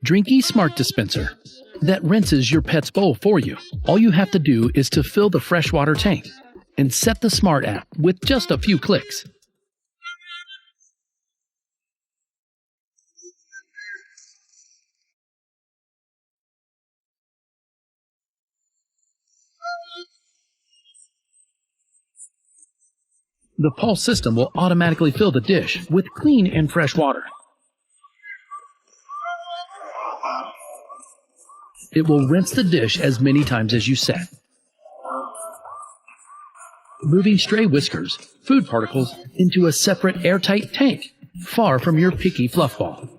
Drinkie Smart Dispenser that rinses your pet's bowl for you. All you have to do is to fill the freshwater tank and set the Smart app with just a few clicks. The Pulse system will automatically fill the dish with clean and fresh water. It will rinse the dish as many times as you set, moving stray whiskers, food particles, into a separate airtight tank, far from your picky fluff ball.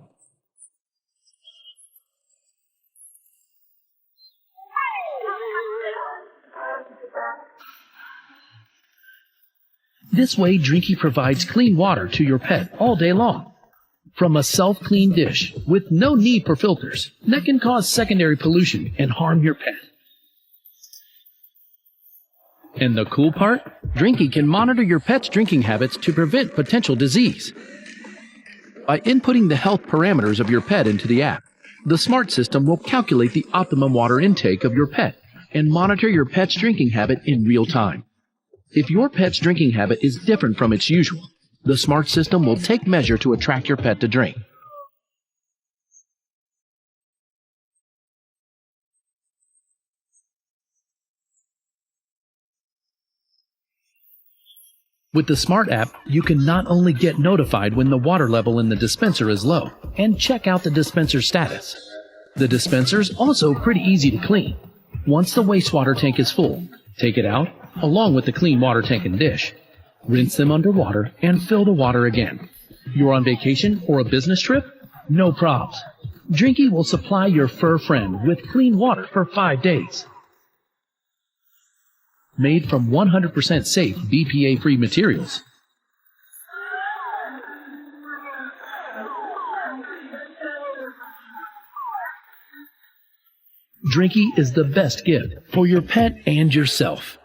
This way, Drinkie provides clean water to your pet all day long, from a self-clean dish with no need for filters that can cause secondary pollution and harm your pet. And the cool part? Drinkie can monitor your pet's drinking habits to prevent potential disease. By inputting the health parameters of your pet into the app, the Smart system will calculate the optimum water intake of your pet and monitor your pet's drinking habit in real time. If your pet's drinking habit is different from its usual, the Smart system will take measure to attract your pet to drink. With the Smart app, you can not only get notified when the water level in the dispenser is low and check out the dispenser status. The dispenser is also pretty easy to clean. Once the wastewater tank is full, take it out, along with the clean water tank and dish. Rinse them underwater and fill the water again. You're on vacation or a business trip? No probs. Drinkie will supply your fur friend with clean water for 5 days. Made from 100% safe BPA-free materials. Drinkie is the best gift for your pet and yourself.